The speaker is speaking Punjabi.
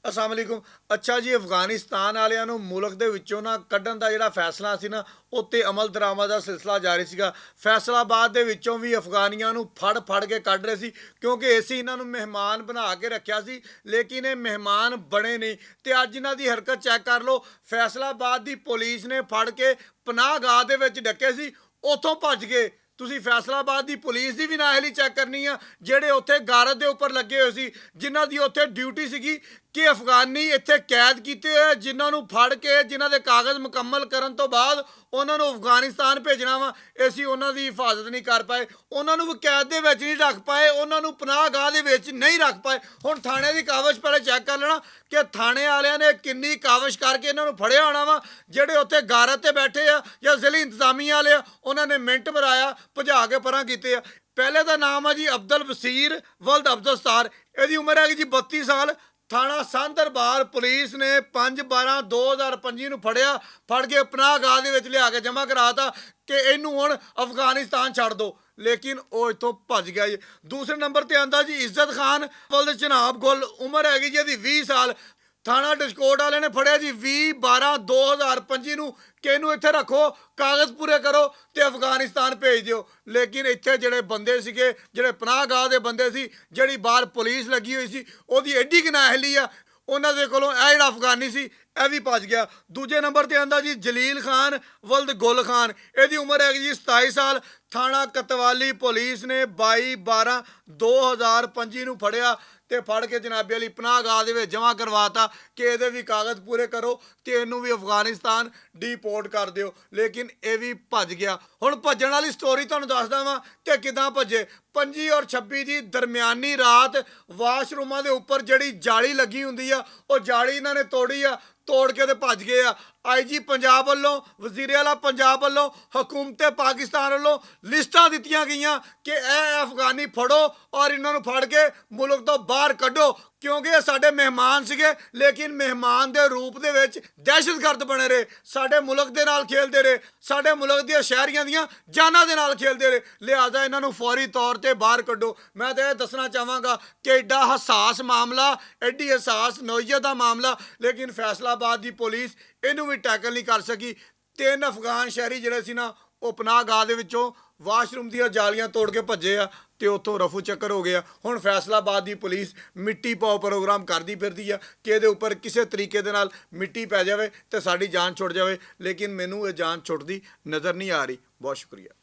अस्सलाम वालेकुम। अच्छा जी, अफगानिस्तान वालिਆਂ ਨੂੰ ਮੁਲਕ ਦੇ ਵਿੱਚੋਂ ਨਾ ਕੱਢਣ ਦਾ ਜਿਹੜਾ ਫੈਸਲਾ ਸੀ ਨਾ, ਉੱਤੇ ਅਮਲ ਦਰਾਮਦ ਦਾ ਸਿਲਸਿਲਾ ਜਾਰੀ ਸੀਗਾ। ਫੈਸਲਾਬਾਦ ਦੇ ਵਿੱਚੋਂ ਵੀ ਅਫਗਾਨੀਆਂ ਨੂੰ ਫੜ ਕੇ ਕੱਢ ਰਹੇ ਸੀ, ਕਿਉਂਕਿ ਅਸੀਂ ਇਹਨਾਂ ਨੂੰ ਮਹਿਮਾਨ ਬਣਾ ਕੇ ਰੱਖਿਆ ਸੀ, ਲੇਕਿਨ ਇਹ ਮਹਿਮਾਨ ਬਣੇ ਨਹੀਂ। ਤੇ ਅੱਜ ਇਹਨਾਂ ਦੀ ਹਰਕਤ ਚੈੱਕ ਕਰ ਲਓ। ਫੈਸਲਾਬਾਦ ਦੀ ਪੁਲਿਸ ਨੇ ਫੜ ਕੇ ਪਨਾਹਗਾਹ ਦੇ ਵਿੱਚ ਡੱਕੇ ਸੀ, ਉੱਥੋਂ ਭੱਜ ਗਏ। ਤੁਸੀਂ ਫੈਸਲਾਬਾਦ ਦੀ ਪੁਲਿਸ ਦੀ ਵੀ ਨਾਅਹਲੀ ਚੈੱਕ ਕਰਨੀ ਆ, ਜਿਹੜੇ ਉੱਥੇ ਗਾਰਦ ਦੇ ਉੱਪਰ ਲੱਗੇ ਹੋਏ ਸੀ, ਜਿਨ੍ਹਾਂ ਦੀ ਉੱਥੇ ਡਿਊਟੀ ਸੀਗੀ ਕਿ ਅਫਗਾਨੀ ਇੱਥੇ ਕੈਦ ਕੀਤੇ ਹੋਏ, ਜਿਨ੍ਹਾਂ ਨੂੰ ਫੜ ਕੇ ਜਿਨ੍ਹਾਂ ਦੇ ਕਾਗਜ਼ ਮੁਕੰਮਲ ਕਰਨ ਤੋਂ ਬਾਅਦ ਉਹਨਾਂ ਨੂੰ ਅਫਗਾਨਿਸਤਾਨ ਭੇਜਣਾ ਵਾ। ਅਸੀਂ ਉਹਨਾਂ ਦੀ ਹਿਫਾਜ਼ਤ ਨਹੀਂ ਕਰ ਪਾਏ, ਉਹਨਾਂ ਨੂੰ ਵੀ ਕੈਦ ਦੇ ਵਿੱਚ ਨਹੀਂ ਰੱਖ ਪਾਏ, ਉਹਨਾਂ ਨੂੰ ਪਨਾਹਗਾਹ ਦੇ ਵਿੱਚ ਨਹੀਂ ਰੱਖ ਪਾਏ। ਹੁਣ ਥਾਣੇ ਦੀ ਕਾਵਸ਼ ਪਹਿਲੇ ਚੈੱਕ ਕਰ ਲੈਣਾ ਕਿ ਥਾਣੇ ਵਾਲਿਆਂ ਨੇ ਕਿੰਨੀ ਕਾਵਸ਼ ਕਰਕੇ ਇਹਨਾਂ ਨੂੰ ਫੜਿਆ ਹੋਣਾ ਵਾ। ਜਿਹੜੇ ਉੱਥੇ ਗਾਰਦ ਤੇ ਬੈਠੇ ਆ ਜਾਂ ਜ਼ਿਲ੍ਹੀ ਇੰਤਜ਼ਾਮੀਆ ਵਾਲੇ ਆ, ਉਹਨਾਂ ਨੇ ਮਿੰਟ ਮਰਾਇਆ, ਭਜਾ ਕੇ ਪਰਾਂ ਕੀਤੇ ਆ। ਪਹਿਲੇ ਦਾ ਨਾਮ ਆ ਜੀ ਅਬਦੁਲ ਬਸੀਰ ਵਲਦ ਅਬਦੁਲ ਸਤਾਰ। ਇਹਦੀ ਉਮਰ ਹੈਗੀ ਜੀ 32 ਸਾਲ। ਥਾਣਾ ਸਾਂਦਰਬਾਰ ਪੁਲਿਸ ਨੇ 5/12/2025 ਨੂੰ ਫੜ ਕੇ ਪਨਾਹਗਾਹ ਦੇ ਵਿੱਚ ਲਿਆ ਕੇ ਜਮ੍ਹਾਂ ਕਰਾਤਾ ਕਿ ਇਹਨੂੰ ਹੁਣ ਅਫਗਾਨਿਸਤਾਨ ਛੱਡ ਦਿਓ, ਲੇਕਿਨ ਉਹ ਇੱਥੋਂ ਭੱਜ ਗਿਆ ਜੀ। ਦੂਸਰੇ ਨੰਬਰ ਤੇ ਆਂਦਾ ਜੀ ਇੱਜ਼ਤ ਖਾਨ ਵਲਦ ਚਨਾਬ ਗੁੱਲ। ਉਮਰ ਹੈਗੀ ਜੀ ਇਹਦੀ 20 ਸਾਲ। ਥਾਣਾ ਡਿਸਕੋਟ ਵਾਲਿਆਂ ਨੇ ਫੜਿਆ ਜੀ 20/12/2025 ਨੂੰ ਕਿ ਇਹਨੂੰ ਇੱਥੇ ਰੱਖੋ, ਕਾਗਜ਼ ਪੂਰੇ ਕਰੋ ਤੇ ਅਫਗਾਨਿਸਤਾਨ ਭੇਜ ਦਿਓ। ਲੇਕਿਨ ਇੱਥੇ ਜਿਹੜੇ ਬੰਦੇ ਸੀਗੇ, ਜਿਹੜੇ ਪਨਾਹਗਾਹ ਦੇ ਬੰਦੇ ਸੀ, ਜਿਹੜੀ ਬਾਹਰ ਪੁਲਿਸ ਲੱਗੀ ਹੋਈ ਸੀ, ਉਹਦੀ ਐਡੀ ਕੁ ਨਾਅਹਲੀ ਆ, ਉਹਨਾਂ ਦੇ ਕੋਲੋਂ ਇਹ ਜਿਹੜਾ ਅਫਗਾਨੀ ਸੀ ਇਹ ਵੀ ਭੱਜ ਗਿਆ। ਦੂਜੇ ਨੰਬਰ ਤੇ ਆਂਦਾ ਜੀ ਜਲੀਲ ਖਾਨ ਵਲਦ ਗੁੱਲ ਖਾਨ। ਇਹਦੀ ਉਮਰ ਹੈਗੀ ਜੀ 27 ਸਾਲ। ਥਾਣਾ ਕਤਵਾਲੀ ਪੁਲਿਸ ਨੇ 22/12/2025 ਨੂੰ ਫੜਿਆ ਤੇ ਫੜ ਕੇ ਜਨਾਬੇ ਵਾਲੀ ਪਨਾਹਗਾਹ ਦੇ ਵਿੱਚ ਜਮ੍ਹਾਂ ਕਰਵਾਤਾ ਕਿ ਇਹਦੇ ਵੀ ਕਾਗਜ਼ ਪੂਰੇ ਕਰੋ ਤੇ ਇਹਨੂੰ ਵੀ ਅਫਗਾਨਿਸਤਾਨ ਡੀਪੋਰਟ ਕਰ ਦਿਓ। ਲੇਕਿਨ ਇਹ ਵੀ ਭੱਜ ਗਿਆ। ਹੁਣ ਭੱਜਣ ਵਾਲੀ ਸਟੋਰੀ ਤੁਹਾਨੂੰ ਦੱਸਦਾ ਵਾਂ ਕਿ ਕਿੱਦਾਂ ਭੱਜੇ। 25 ਔਰ 26 ਦੀ ਦਰਮਿਆਨੀ ਰਾਤ ਵਾਸ਼ਰੂਮਾਂ ਦੇ ਉੱਪਰ ਜਿਹੜੀ ਜਾਲੀ ਲੱਗੀ ਹੁੰਦੀ ਆ, ਉਹ ਜਾਲੀ ਇਹਨਾਂ ਨੇ ਤੋੜੀ ਆ, ਤੋੜ ਕੇ ਤੇ ਭੱਜ ਗਏ ਆ। IG ਪੰਜਾਬ ਵੱਲੋਂ, ਵਜ਼ੀਰ ਆਲਾ ਪੰਜਾਬ ਵੱਲੋਂ, ਹਕੂਮਤ ਪਾਕਿਸਤਾਨ ਵੱਲੋਂ ਲਿਸਟਾਂ ਦਿੱਤੀਆਂ ਗਈਆਂ ਕਿ ਇਹ ਅਫਗਾਨੀ ਫੜੋ ਔਰ ਇਹਨਾਂ ਨੂੰ ਫੜ ਕੇ ਮੁਲਕ ਤੋਂ ਬਾਹਰ ਕੱਢੋ, ਕਿਉਂਕਿ ਇਹ ਸਾਡੇ ਮਹਿਮਾਨ ਸੀਗੇ, ਲੇਕਿਨ ਮਹਿਮਾਨ ਦੇ ਰੂਪ ਦੇ ਵਿੱਚ ਦਹਿਸ਼ਤਗਰਦ ਬਣੇ ਰਹੇ, ਸਾਡੇ ਮੁਲਕ ਦੇ ਨਾਲ ਖੇਲਦੇ ਰਹੇ, ਸਾਡੇ ਮੁਲਕ ਦੀਆਂ ਸ਼ਹਿਰੀਆਂ ਦੀਆਂ ਜਾਨਾਂ ਦੇ ਨਾਲ ਖੇਲਦੇ ਰਹੇ। ਲਿਹਾਜ਼ਾ ਇਹਨਾਂ ਨੂੰ ਫੌਰੀ ਤੌਰ ਤੇ ਬਾਹਰ ਕੱਢੋ। ਮੈਂ ਤਾਂ ਇਹ ਦੱਸਣਾ ਚਾਹਾਂਗਾ ਕਿ ਐਡਾ ਹਸਾਸ ਮਾਮਲਾ, ਐਡੀ ਹਸਾਸ ਨੌਈਅਤ ਦਾ ਮਾਮਲਾ, ਲੇਕਿਨ ਫੈਸਲਾਬਾਦ ਦੀ ਪੁਲਿਸ ਇਹਨੂੰ ਵੀ ਟੈਕਲ ਨਹੀਂ ਕਰ ਸਕੀ। 3 ਅਫਗਾਨ ਸ਼ਹਿਰੀ ਜਿਹੜੇ ਸੀ ਨਾ, ਉਹ ਪਨਾਹਗਾਹ ਦੇ ਵਿੱਚੋਂ ਵਾਸ਼ਰੂਮ ਦੀਆਂ ਜਾਲੀਆਂ ਤੋੜ ਕੇ ਭੱਜੇ ਆ ਤੇ ਉੱਥੋਂ ਰਫੂ ਚੱਕਰ ਹੋ ਗਿਆ। ਹੁਣ ਫੈਸਲਾਬਾਦ ਦੀ ਪੁਲਿਸ ਮਿੱਟੀ ਪਾਓ ਪ੍ਰੋਗਰਾਮ ਕਰਦੀ ਫਿਰਦੀ ਆ ਕਿ ਇਹਦੇ ਉੱਪਰ ਕਿਸੇ ਤਰੀਕੇ ਦੇ ਨਾਲ ਮਿੱਟੀ ਪੈ ਜਾਵੇ ਤੇ ਸਾਡੀ ਜਾਨ ਛੁੱਟ ਜਾਵੇ, ਲੇਕਿਨ ਮੈਨੂੰ ਇਹ ਜਾਨ ਛੁੱਟਦੀ ਨਜ਼ਰ ਨਹੀਂ ਆ ਰਹੀ। ਬਹੁਤ ਸ਼ੁਕਰੀਆ।